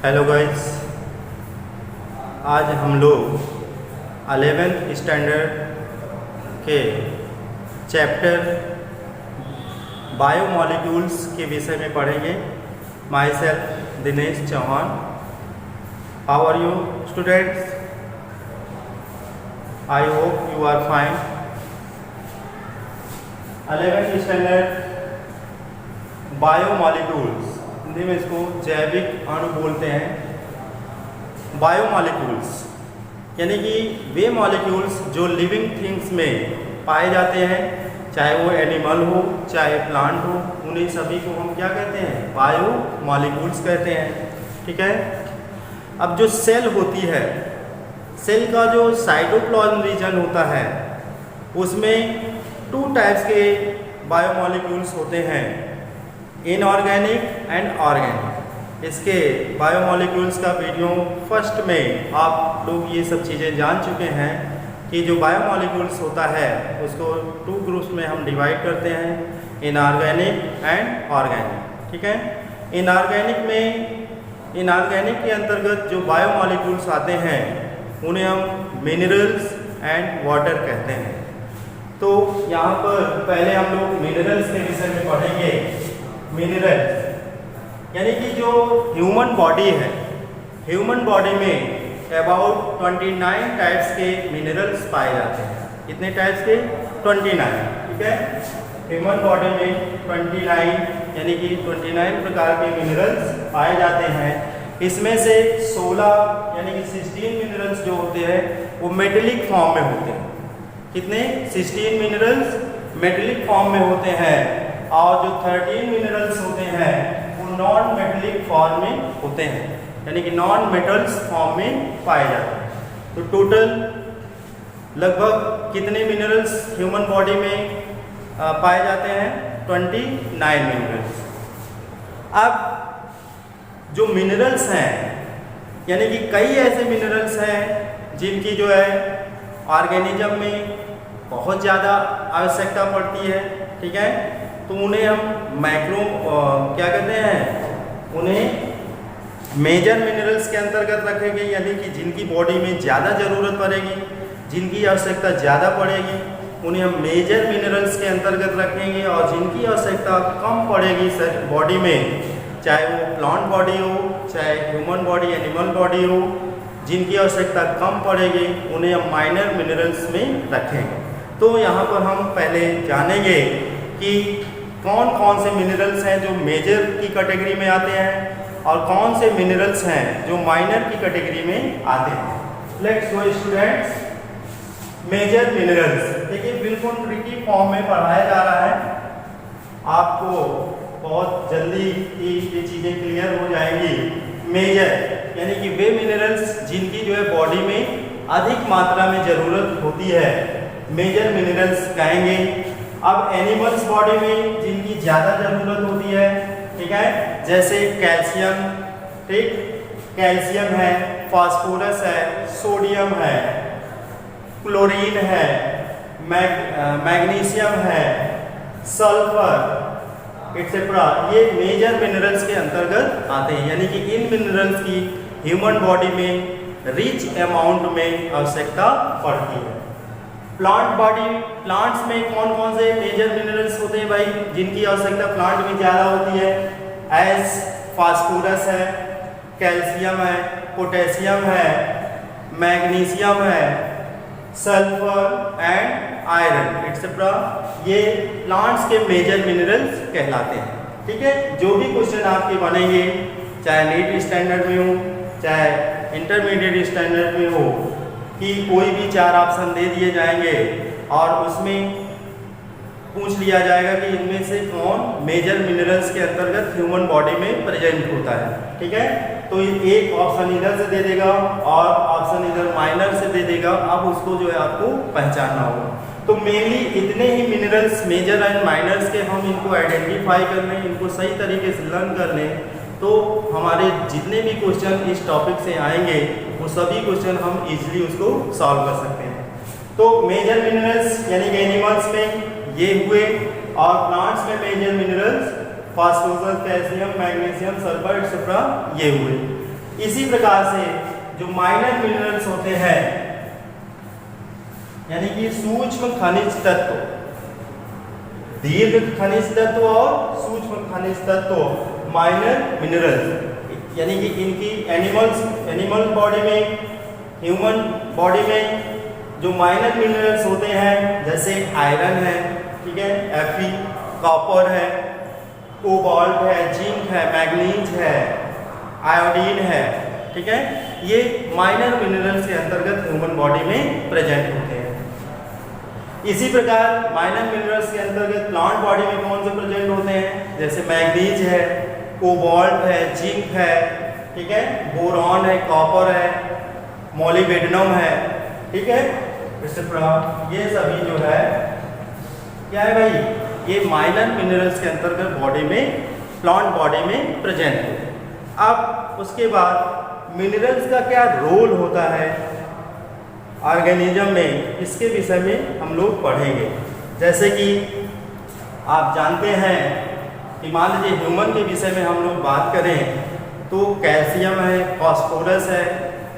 Hello guys, आज हम लोग 11th स्टैंडर्ड के चैप्टर बायोमॉलिक्यूल्स के विषय में पढ़ेंगे। Myself Dinesh Chauhan. How are you students? I hope you are fine. 11th standard biomolecules, Hindi में इसको जैविक अणु बोलते हैं। बायोमॉलिक्यूल्स यानी कि वे मॉलिक्यूल्स जो लिविंग थिंग्स में पाए जाते हैं, चाहे वो एनिमल हो चाहे प्लांट हो, उन्हीं सभी को हम क्या कहते हैं? बायोमॉलिक्यूल्स कहते हैं। ठीक है। अब जो सेल होती है, सेल का जो साइटोप्लाज्म रीजन होता है, उसमें 2 टाइप्स के बायोमॉलिक्यूल्स होते हैं, इनऑर्गेनिक एंड ऑर्गेनिक। इसके बायोमॉलिक्यूल्स का वीडियो फर्स्ट में आप लोग ये सब चीज़ें जान चुके हैं कि जो बायोमॉलिक्यूल्स होता है उसको 2 ग्रुप्स में हम डिवाइड करते हैं, इनऑर्गेनिक एंड ऑर्गेनिक। ठीक है। इनऑर्गेनिक के अंतर्गत जो बायोमॉलिक्यूल्स आते हैं उन्हें हम मिनरल्स एंड वाटर कहते हैं। तो यहाँ पर पहले हम लोग मिनरल्स के विषय में पढ़ेंगे। मिनरल्स यानी कि जो ह्यूमन बॉडी है, ह्यूमन बॉडी में अबाउट 29 टाइप्स के मिनरल्स पाए जाते हैं। कितने टाइप्स के? 29। ठीक है। ह्यूमन बॉडी में 29 यानी कि 29 प्रकार के मिनरल्स पाए जाते हैं। इसमें से 16 यानी कि 16 मिनरल्स जो होते हैं वो मेटेलिक फॉर्म में होते हैं। कितने? 16 मिनरल्स मेटेलिक फॉर्म में होते हैं, और जो 13 मिनरल्स होते हैं वो नॉन मेटेलिक फॉर्म में होते हैं, यानी कि नॉन मेटल्स फॉर्म में पाए जाते हैं। तो टोटल लगभग कितने मिनरल्स ह्यूमन बॉडी में पाए जाते हैं? 29 मिनरल्स। अब जो मिनरल्स हैं, यानी कि कई ऐसे मिनरल्स हैं जिनकी जो है ऑर्गेनिज्म में बहुत ज़्यादा आवश्यकता पड़ती है। ठीक है। तो उन्हें हम क्या कहते हैं? उन्हें मेजर मिनरल्स के अंतर्गत रखेंगे, यानी कि जिनकी बॉडी में ज़्यादा ज़रूरत पड़ेगी, जिनकी आवश्यकता ज़्यादा पड़ेगी, उन्हें हम मेजर मिनरल्स के अंतर्गत रखेंगे। और जिनकी आवश्यकता कम पड़ेगी बॉडी में, चाहे वो प्लांट बॉडी हो चाहे ह्यूमन बॉडी एनिमल बॉडी हो, जिनकी आवश्यकता कम पड़ेगी उन्हें हम माइनर मिनरल्स में रखेंगे। तो यहाँ पर हम पहले जानेंगे कि कौन कौन से मिनरल्स हैं जो मेजर की कैटेगरी में आते हैं और कौन से मिनरल्स हैं जो माइनर की कैटेगरी में आते हैं। Let's go students. Major minerals, देखिए बिल्कुल ट्रिकी फॉर्म में पढ़ाया जा रहा है, आपको बहुत जल्दी ये चीज़ें क्लियर हो जाएंगी। मेजर यानी कि वे मिनरल्स जिनकी जो है बॉडी में अधिक मात्रा में ज़रूरत होती है, मेजर मिनरल्स कहेंगे। अब एनिमल्स बॉडी में जिनकी ज़्यादा ज़रूरत होती है, ठीक है, जैसे कैल्शियम, ठीक, कैल्शियम है, फास्फोरस है, सोडियम है, क्लोरीन है, मैग्नीशियम है, सल्फर एक्सेट्रा, ये मेजर मिनरल्स के अंतर्गत आते हैं। यानी कि इन मिनरल्स की ह्यूमन बॉडी में रिच अमाउंट में आवश्यकता पड़ती है। प्लांट्स में कौन कौन से मेजर मिनरल्स होते हैं भाई, जिनकी आवश्यकता प्लांट में ज़्यादा होती है? एस फास्फोरस है, कैल्शियम है, पोटेशियम है, मैग्नीशियम है, सल्फर एंड आयरन एक्सेट्रा, ये प्लांट्स के मेजर मिनरल्स कहलाते हैं। ठीक है। जो भी क्वेश्चन आपके बनेंगे, चाहे नीट स्टैंडर्ड में हो चाहे इंटरमीडिएट स्टैंडर्ड में हो, कि कोई भी 4 ऑप्शन दे दिए जाएंगे और उसमें पूछ लिया जाएगा कि इनमें से कौन मेजर मिनरल्स के अंतर्गत ह्यूमन बॉडी में प्रेजेंट होता है। ठीक है। तो एक ऑप्शन इधर से दे देगा और ऑप्शन इधर माइनर से दे देगा। अब उसको जो है आपको पहचानना होगा। तो मेनली इतने ही मिनरल्स मेजर एंड माइनर्स के हम इनको आइडेंटिफाई कर लें, इनको सही तरीके से लर्न कर लें, तो हमारे जितने भी क्वेश्चन इस टॉपिक से आएंगे वो सभी क्वेश्चन हम इजीली उसको सॉल्व कर सकते हैं। तो मेजर मिनरल्स यानी कि एनिमल्स में ये हुए, और प्लांट्स में major minerals phosphorus, calcium, magnesium, sulphur etcetera ये हुए। इसी प्रकार से जो माइनर मिनरल्स होते हैं, यानी कि सूक्ष्म खनिज तत्व, दीर्घ खनिज तत्व और सूक्ष्म खनिज तत्व, माइनर मिनरल्स, यानी कि इनकी एनिमल बॉडी में, ह्यूमन बॉडी में जो माइनर मिनरल्स होते हैं, जैसे आयरन है, ठीक है, Fe, कॉपर है, कोबाल्ट है, जिंक है, मैग्नीज है, आयोडीन है, ठीक है, ये माइनर मिनरल्स के अंतर्गत ह्यूमन बॉडी में प्रेजेंट होते हैं। इसी प्रकार माइनर मिनरल्स के अंतर्गत प्लांट बॉडी में कौन से प्रेजेंट होते हैं, जैसे मैग्नीज है, कोबाल्ट है, जिंक है, ठीक है, बोरॉन है, कॉपर है, मोलिब्डेनम है, ठीक है, ये सभी जो है क्या है भाई, ये माइनर मिनरल्स के अंतर्गत बॉडी में, प्लांट बॉडी में प्रेजेंट है। अब उसके बाद मिनरल्स का क्या रोल होता है ऑर्गेनिज्म में, इसके विषय में हम लोग पढ़ेंगे। जैसे कि आप जानते हैं कि मान लीजिए ह्यूमन के विषय में हम लोग बात करें तो कैल्शियम है, फास्फोरस है,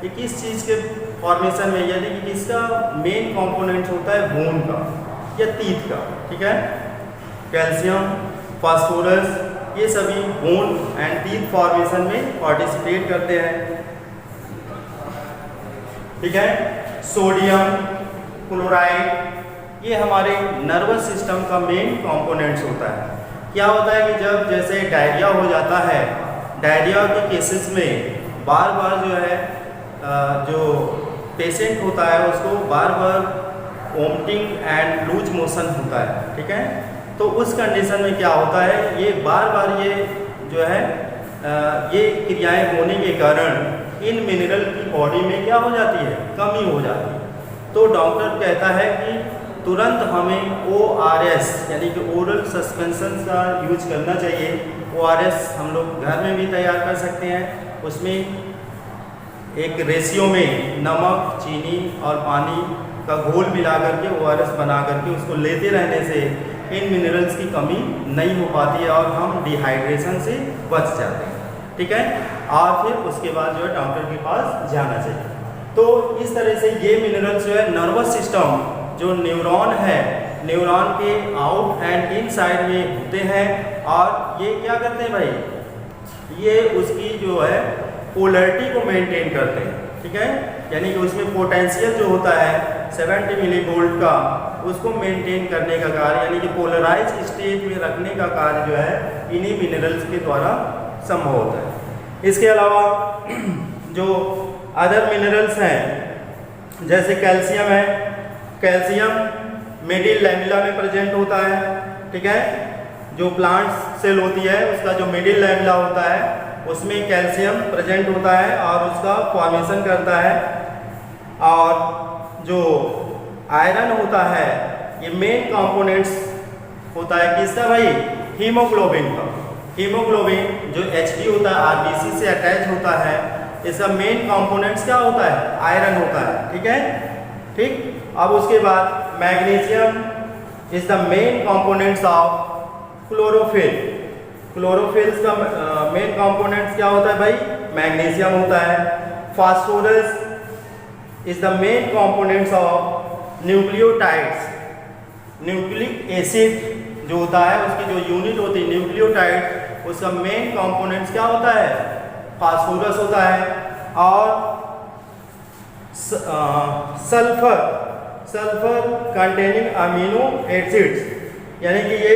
ये किस चीज़ के फॉर्मेशन में, यानी कि इसका मेन कंपोनेंट होता है बोन का या टीथ का, ठीक है, कैल्शियम, फास्फोरस, ये सभी बोन एंड टीथ फॉर्मेशन में पार्टिसिपेट करते हैं, ठीक है। सोडियम क्लोराइड, ये हमारे नर्वस सिस्टम का मेन कंपोनेंट्स होता है। क्या होता है कि जब जैसे डायरिया हो जाता है, डायरिया के केसेस में बार बार जो है जो पेशेंट होता है उसको बार बार वोमिटिंग एंड लूज मोशन होता है, ठीक है, तो उस कंडीशन में क्या होता है, ये बार बार ये जो है ये क्रियाएं होने के कारण इन मिनरल की बॉडी में क्या हो जाती है, कमी हो जाती है। तो डॉक्टर कहता है कि तुरंत हमें ORS यानी कि ओरल सस्पेंशन का यूज करना चाहिए। ORS हम लोग घर में भी तैयार कर सकते हैं, उसमें एक रेशियो में नमक, चीनी और पानी का घोल मिला करके ORS बना करके उसको लेते रहने से इन मिनरल्स की कमी नहीं हो पाती है और हम डिहाइड्रेशन से बच जाते हैं, ठीक है। और फिर उसके बाद जो है डॉक्टर के पास जाना चाहिए। तो इस तरह से ये मिनरल्स जो है नर्वस सिस्टम, जो न्यूरॉन है, न्यूरॉन के आउट एंड इन साइड में होते हैं और ये क्या करते हैं भाई, ये उसकी जो है पोलैरिटी को मेंटेन करते हैं, ठीक है, यानी कि उसमें पोटेंशियल जो होता है 70 मिलीवोल्ट का, उसको मेंटेन करने का कार्य, यानी कि पोलराइज स्टेज में रखने का कार्य जो है इन्हीं मिनरल्स के द्वारा संभव होता है। इसके अलावा जो अदर मिनरल्स हैं जैसे कैल्शियम है, कैल्शियम मिडिल लैमेला में प्रेजेंट होता है, ठीक है, जो प्लांट सेल होती है उसका जो मिडिल लैमेला होता है उसमें कैल्शियम प्रेजेंट होता है और उसका फॉर्मेशन करता है। और जो आयरन होता है ये मेन कंपोनेंट्स होता है किसका भाई, हीमोग्लोबिन का। हीमोग्लोबिन जो Hb होता है RBC से अटैच होता है, इसका मेन कंपोनेंट्स क्या होता है, आयरन होता है, ठीक है, ठीक। अब उसके बाद magnesium is the main components of chlorophyll. Chlorophylls का मेन कंपोनेंट्स क्या होता है भाई, मैग्नीशियम होता है। Phosphorus is the main components of nucleotides. Nucleic acid जो होता है उसकी जो यूनिट होती है न्यूक्लियोटाइड, उसका मेन कंपोनेंट्स क्या होता है, फास्फोरस होता है। और सल्फर कंटेनिंग अमीनो एसिड्स, यानी कि ये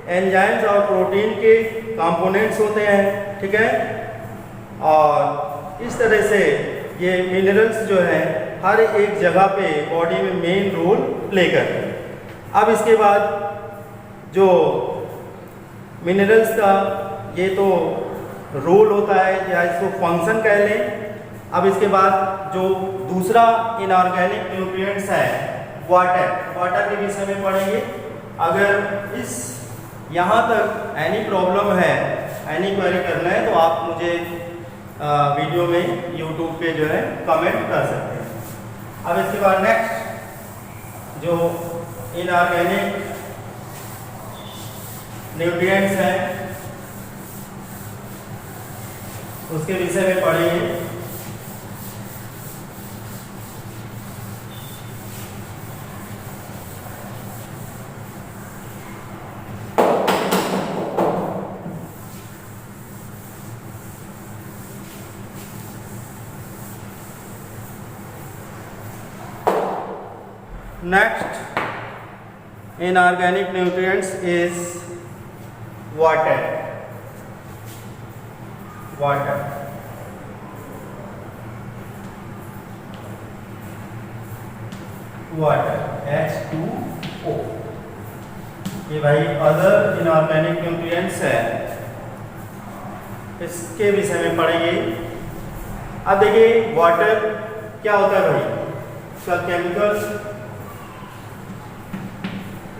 एंजाइम्स और प्रोटीन के कंपोनेंट्स होते हैं, ठीक है। और इस तरह से ये मिनरल्स जो है हर एक जगह पे बॉडी में मेन रोल प्ले करते हैं। अब इसके बाद जो मिनरल्स का ये तो रोल होता है या इसको फंक्शन कह लें। अब इसके बाद जो दूसरा इनऑर्गेनिक न्यूट्रिएंट्स है वाटर के विषय में पढ़ेंगे। अगर इस यहाँ तक एनी प्रॉब्लम है, एनी क्वेरी करना है तो आप मुझे वीडियो में यूट्यूब पे जो है कमेंट कर सकते हैं। अब इसके बाद नेक्स्ट जो इनऑर्गेनिक न्यूट्रिएंट्स हैं उसके विषय में पढ़ेंगे। Next, inorganic nutrients is water. Water. Water. H2O. ये भाई अदर इनऑर्गेनिक न्यूट्रिएंट्स है, इसके विषय में पढ़ेंगे। अब देखिए वाटर क्या होता है भाई, इसका केमिकल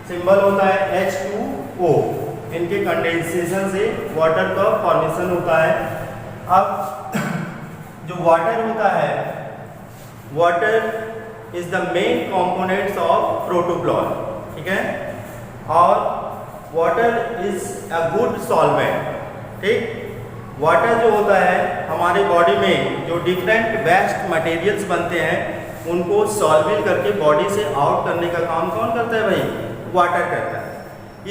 सिंबल होता है H2O। इनके कंडेंसेशन से वाटर का फॉर्मेशन होता है। अब जो वाटर होता है, water is the main components of protoplasm, ठीक है, और water is a good solvent, ठीक। वाटर जो होता है हमारे बॉडी में जो डिफरेंट वेस्ट मटेरियल्स बनते हैं उनको सॉल्वेल करके बॉडी से आउट करने का काम कौन करता है भाई, वाटर करता है।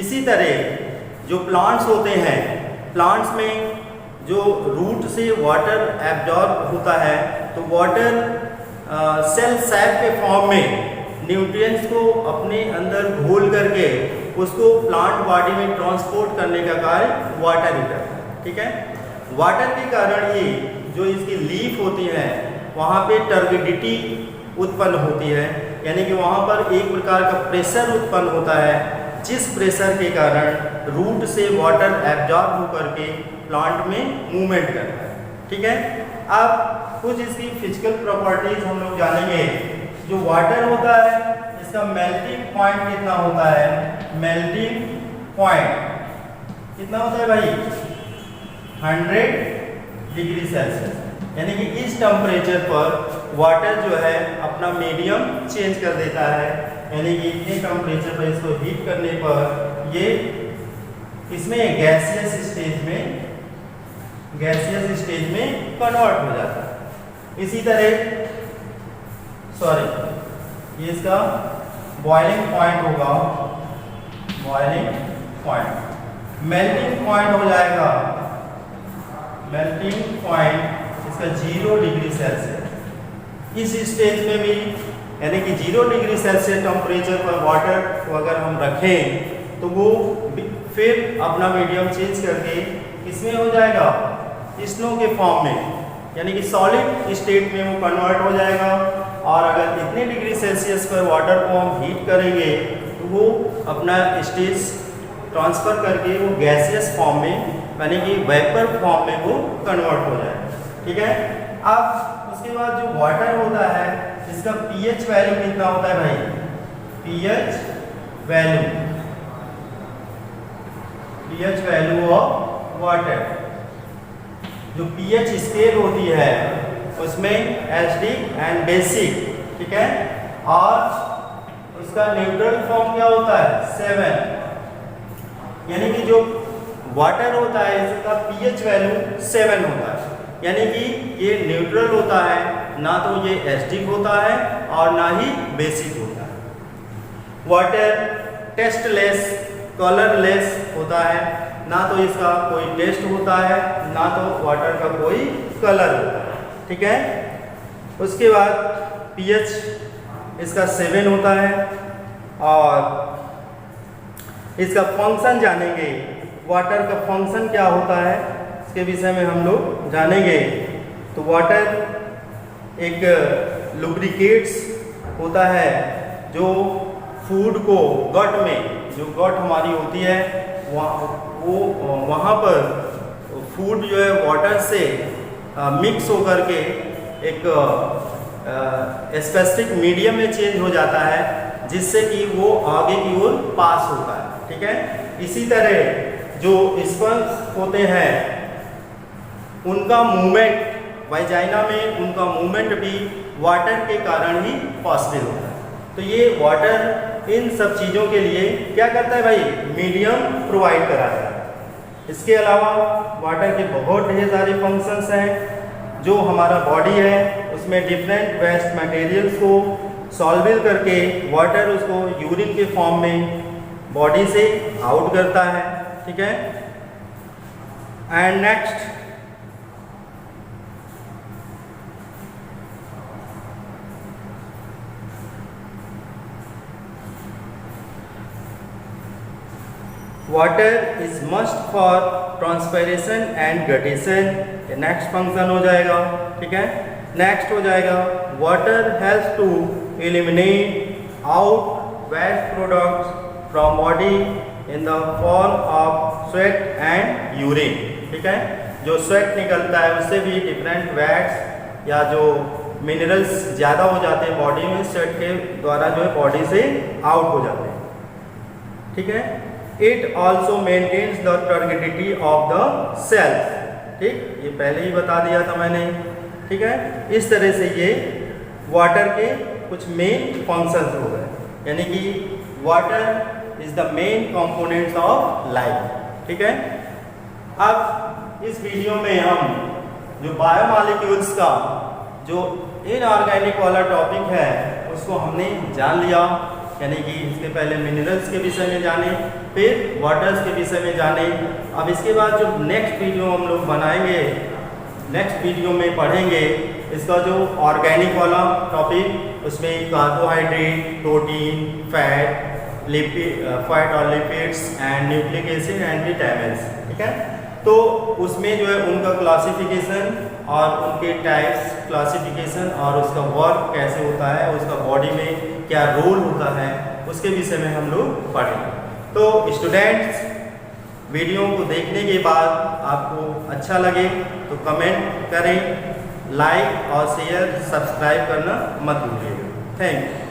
इसी तरह जो प्लांट्स होते हैं, प्लांट्स में जो रूट से वाटर एब्जॉर्ब होता है, तो वाटर सेल सैप के फॉर्म में न्यूट्रिएंट्स को अपने अंदर घोल करके उसको प्लांट बॉडी में ट्रांसपोर्ट करने का कार्य वाटर ही करता है, ठीक है। वाटर के कारण ही जो इसकी लीफ होती है वहाँ पे टर्बिडिटी उत्पन्न होती है, यानी कि वहाँ पर एक प्रकार का प्रेशर उत्पन्न होता है, जिस प्रेशर के कारण रूट से वाटर एब्जॉर्ब होकर के प्लांट में मूवमेंट करता है, ठीक है। अब कुछ इसकी फिजिकल प्रॉपर्टीज हम लोग जानेंगे। जो वाटर होता है इसका मेल्टिंग पॉइंट कितना होता है, मेल्टिंग पॉइंट कितना होता है भाई, 100 डिग्री सेल्सियस, यानी कि इस टेम्परेचर पर वाटर जो है अपना मीडियम चेंज कर देता है, यानी कि इतने टेम्परेचर पर इसको हीट करने पर ये इसमें गैसियस स्टेज में कन्वर्ट हो जाता है। इसी तरह ये इसका बॉइलिंग पॉइंट होगा, बॉइलिंग पॉइंट। मेल्टिंग पॉइंट हो जाएगा, मेल्टिंग पॉइंट इसका 0 डिग्री सेल्सियस। इस स्टेज में भी यानी कि 0 डिग्री सेल्सियस टेम्परेचर पर वाटर को अगर हम रखें तो वो फिर अपना मीडियम चेंज करके इसमें हो जाएगा स्नो के फॉर्म में, यानी कि सॉलिड स्टेट में वो कन्वर्ट हो जाएगा। और अगर इतने डिग्री सेल्सियस पर वाटर को हम हीट करेंगे तो वो अपना स्टेज ट्रांसफ़र करके वो गैसियस फॉर्म में यानी कि वेपर फॉर्म में वो कन्वर्ट हो जाएगा, ठीक है। अब उसके बाद जो वाटर होता है इसका पीएच वैल्यू कितना होता है भाई, पीएच वैल्यू ऑफ वाटर। जो पीएच स्केल होती है उसमें एसिडिक एंड बेसिक, ठीक है, और उसका न्यूट्रल फॉर्म क्या होता है 7, यानी कि जो वाटर होता है इसका पीएच वैल्यू 7 होता है, यानी कि ये न्यूट्रल होता है, ना तो ये एसिडिक होता है और ना ही बेसिक होता है। वाटर टेस्टलेस, कलरलेस होता है, ना तो इसका कोई टेस्ट होता है ना तो वाटर का कोई कलर होता है, ठीक है। उसके बाद पीएच इसका 7 होता है और इसका फंक्शन जानेंगे, वाटर का फंक्शन क्या होता है इसके विषय में हम लोग जानेंगे। तो वाटर एक लुब्रिकेट्स होता है जो फूड को गट में, जो गट हमारी होती है वहाँ पर फूड जो है वाटर से मिक्स होकर के एक स्पेसिफिक मीडियम में चेंज हो जाता है, जिससे कि वो आगे की ओर पास होता है, ठीक है। इसी तरह जो स्पर्म्स होते हैं उनका मूवमेंट वाजाइना में, उनका मूवमेंट भी वाटर के कारण ही पॉसिबल होता है। तो ये वाटर इन सब चीज़ों के लिए क्या करता है भाई, मीडियम प्रोवाइड कराता है। इसके अलावा वाटर के बहुत ढेर सारे फंक्शंस हैं। जो हमारा बॉडी है उसमें डिफरेंट वेस्ट मटेरियल्स को सॉल्वेल करके वाटर उसको यूरिन के फॉर्म में बॉडी से आउट करता है, ठीक है। And next water is must for transpiration and guttation, next function हो जाएगा, ठीक है। नेक्स्ट हो जाएगा water helps to eliminate out waste products from body in the form of sweat and urine, ठीक है। जो स्वेट निकलता है उससे भी डिफरेंट वेट्स या जो मिनरल्स ज़्यादा हो जाते हैं बॉडी में, स्वेट के द्वारा जो है बॉडी से आउट हो जाते हैं, ठीक है। It also maintains the turgidity of the cells, ठीक, ये पहले ही बता दिया था मैंने, ठीक है। इस तरह से ये वाटर के कुछ मेन फंक्शंस हो गए, यानी कि water is the main components of life, ठीक है। अब इस वीडियो में हम जो बायोमॉलिक्यूल्स का जो इनऑर्गेनिक वाला टॉपिक है उसको हमने जान लिया, यानी कि इसके पहले मिनरल्स के विषय में जाने, फिर वाटर्स के विषय में जाने। अब इसके बाद जो नेक्स्ट वीडियो हम लोग बनाएंगे, नेक्स्ट वीडियो में पढ़ेंगे इसका जो ऑर्गेनिक वाला टॉपिक, उसमें कार्बोहाइड्रेट, प्रोटीन, फैट, फैट और lipids and nucleic acid and vitamins, ठीक है। तो उसमें जो है उनका क्लासिफिकेशन और उनके टाइप्स क्लासिफिकेशन और उसका वर्क कैसे होता है, उसका बॉडी में क्या रोल होता है, उसके विषय में हम लोग पढ़ेंगे। तो स्टूडेंट्स, वीडियो को देखने के बाद आपको अच्छा लगे तो कमेंट करें, लाइक और शेयर सब्सक्राइब करना मत भूलिएगा। Thank you.